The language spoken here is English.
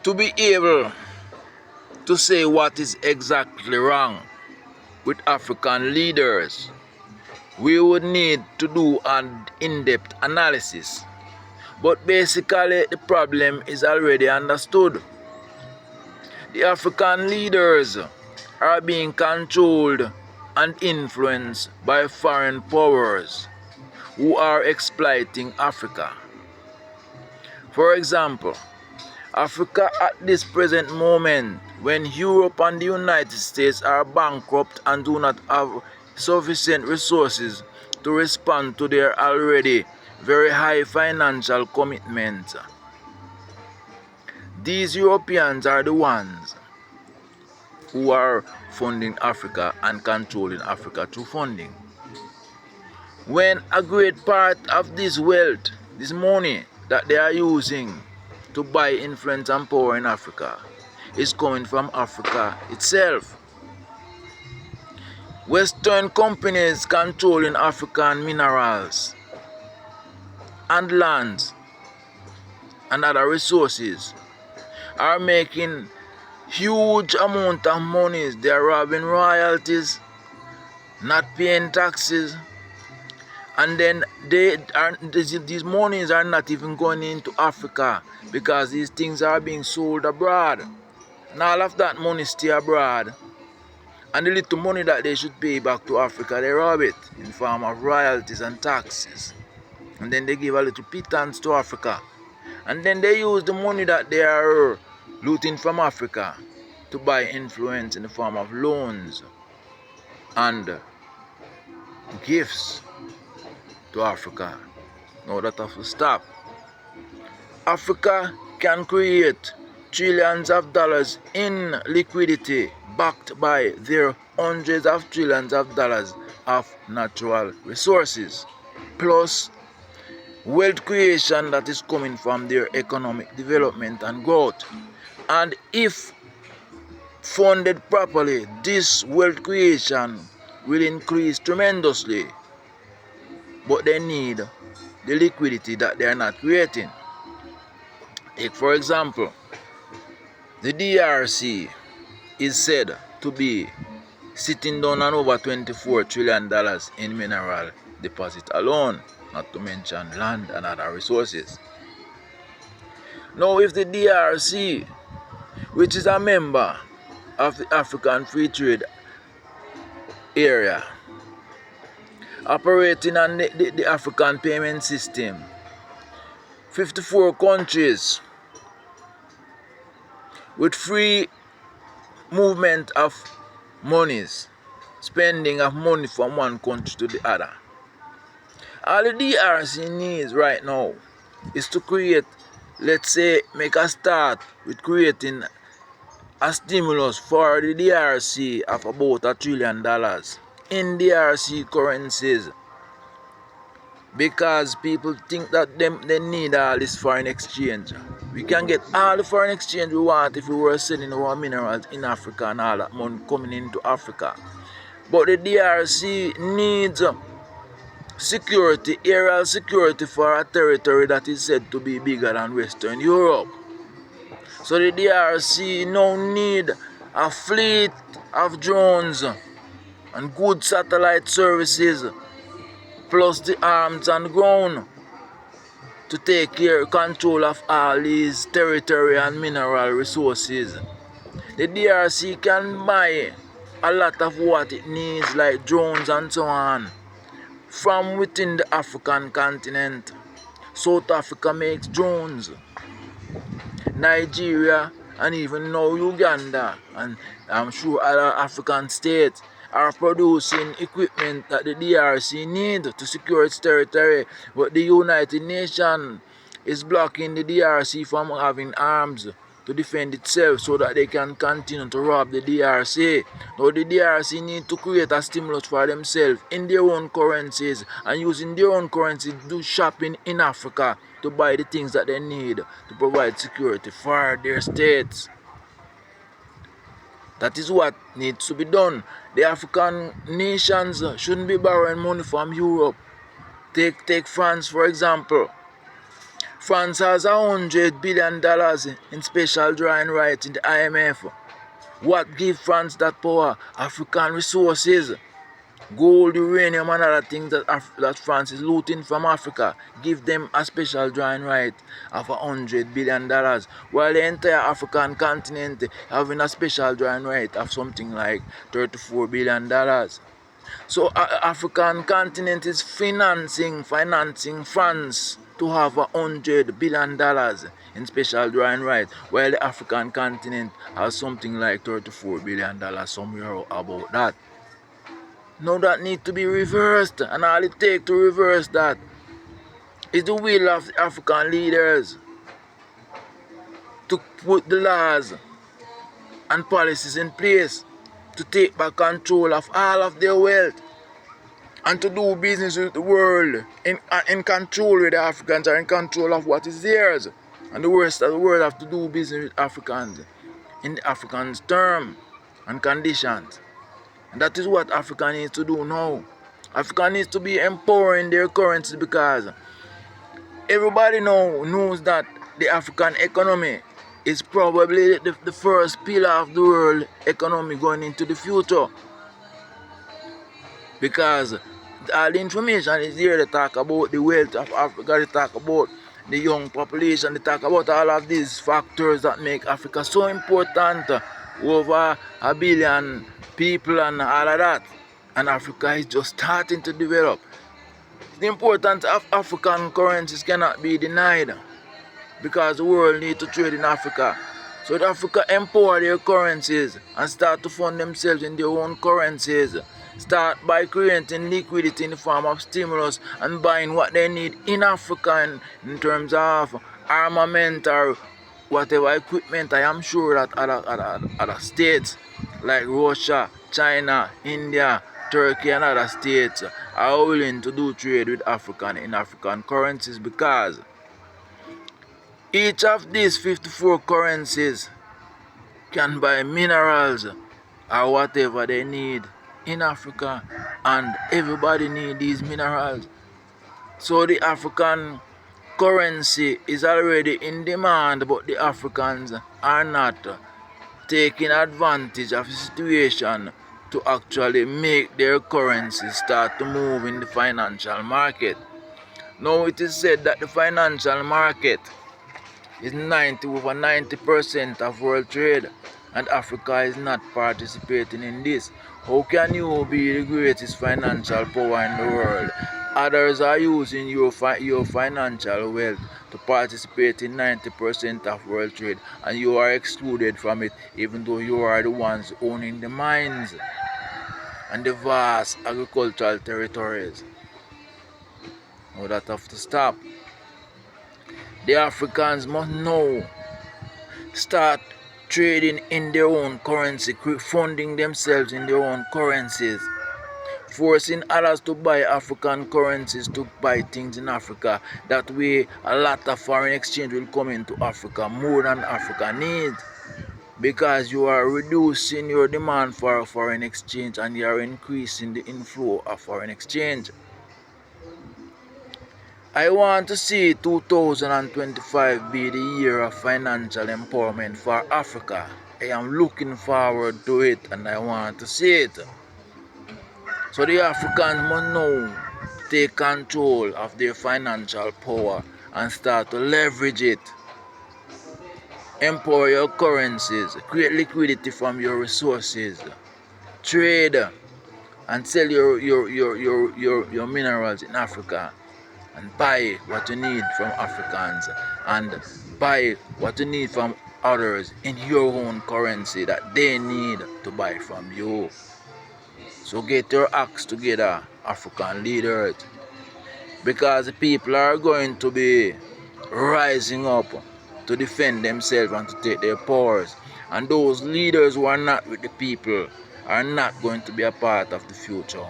To be able to say what is exactly wrong with African leaders, we would need to do an in-depth analysis. But basically, the problem is already understood. The African leaders are being controlled and influenced by foreign powers who are exploiting Africa. For example, Africa at this present moment, when Europe and the United States are bankrupt and do not have sufficient resources to respond to their already very high financial commitments. These Europeans are the ones who are funding Africa and controlling Africa through funding. When a great part of this wealth, this money that they are using to buy influence and power in Africa is coming from Africa itself. Western companies controlling African minerals and lands and other resources are making huge amount of monies. They are robbing royalties, not paying taxes, and then these monies are not even going into Africa because these things are being sold abroad, and all of that money stay abroad, and the little money that they should pay back to Africa, they rob it in form of royalties and taxes, and then they give a little pittance to Africa, and then they use the money that they are looting from Africa to buy influence in the form of loans and gifts to Africa. Now that has to stop. Africa can create trillions of dollars in liquidity backed by their hundreds of trillions of dollars of natural resources, plus wealth creation that is coming from their economic development and growth. And if funded properly, this wealth creation will increase tremendously, but they need the liquidity that they are not creating. Take for example, the DRC is said to be sitting down on over $24 trillion in mineral deposit alone, not to mention land and other resources. Now if the DRC, which is a member of the African Free Trade Area, operating on the African payment system, 54 countries with free movement of monies, spending of money from one country to the other. All the DRC needs right now is to create, let's say, make a start with creating a stimulus for the DRC of about $1 trillion in DRC currencies, because people think that they need all this foreign exchange. We can get all the foreign exchange we want if we were selling our minerals in Africa and all that money coming into Africa. But the DRC needs security, aerial security, for a territory that is said to be bigger than Western Europe. So the DRC now need a fleet of drones and good satellite services, plus the arms and ground to take control of all these territory and mineral resources. The DRC can buy a lot of what it needs, like drones and so on, from within the African continent. South Africa makes drones, Nigeria, and even now Uganda, and I'm sure other African states are producing equipment that the DRC need to secure its territory, but the United Nations is blocking the DRC from having arms to defend itself so that they can continue to rob the DRC. Now the DRC need to create a stimulus for themselves in their own currencies, and using their own currency to do shopping in Africa to buy the things that they need to provide security for their states. That is what needs to be done. The African nations shouldn't be borrowing money from Europe. Take France for example. France has $100 billion in special drawing rights in the IMF. What gives France that power? African resources. Gold, uranium and other things that France is looting from Africa. Give them a special drawing right of $100 billion. While the entire African continent having a special drawing right of something like $34 billion. So African continent is financing France to have $100 billion in special drawing rights, while the African continent has something like $34 billion somewhere about that. Now that needs to be reversed, and all it takes to reverse that is the will of the African leaders to put the laws and policies in place to take back control of all of their wealth and to do business with the world in control with the Africans, are in control of what is theirs. And the rest of the world have to do business with Africans in the Africans' terms and conditions. And that is what Africa needs to do now. Africa needs to be empowering their currency, because everybody now knows that the African economy is probably the first pillar of the world economy going into the future. Because all the information is here. They talk about the wealth of Africa, they talk about the young population, they talk about all of these factors that make Africa so important. Over 1 billion people and all of that. And Africa is just starting to develop. The importance of African currencies cannot be denied, because the world needs to trade in Africa. So that Africa empower their currencies and start to fund themselves in their own currencies. Start by creating liquidity in the form of stimulus and buying what they need in Africa in terms of armament or whatever equipment. I am sure that other states like Russia, China, India, Turkey and other states are willing to do trade with African currencies, because each of these 54 currencies can buy minerals or whatever they need in Africa, and everybody needs these minerals. So the African currency is already in demand, but the Africans are not taking advantage of the situation to actually make their currency start to move in the financial market. Now it is said that the financial market is over 90% of world trade, and Africa is not participating in this. How can you be the greatest financial power in the world? Others are using your financial wealth to participate in 90% of world trade, and you are excluded from it, even though you are the ones owning the mines and the vast agricultural territories. Now that have to stop. The Africans must now start trading in their own currency, funding themselves in their own currencies, forcing others to buy African currencies to buy things in Africa. That way a lot of foreign exchange will come into Africa, more than Africa needs, because you are reducing your demand for foreign exchange and you are increasing the inflow of foreign exchange. I want to see 2025 be the year of financial empowerment for Africa. I am looking forward to it and I want to see it. So the Africans must now take control of their financial power and start to leverage it. Empower your currencies, create liquidity from your resources, trade and sell your minerals in Africa, and buy what you need from Africans and buy what you need from others in your own currency that they need to buy from you. So get your acts together, African leaders, because the people are going to be rising up to defend themselves and to take their powers, and those leaders who are not with the people are not going to be a part of the future.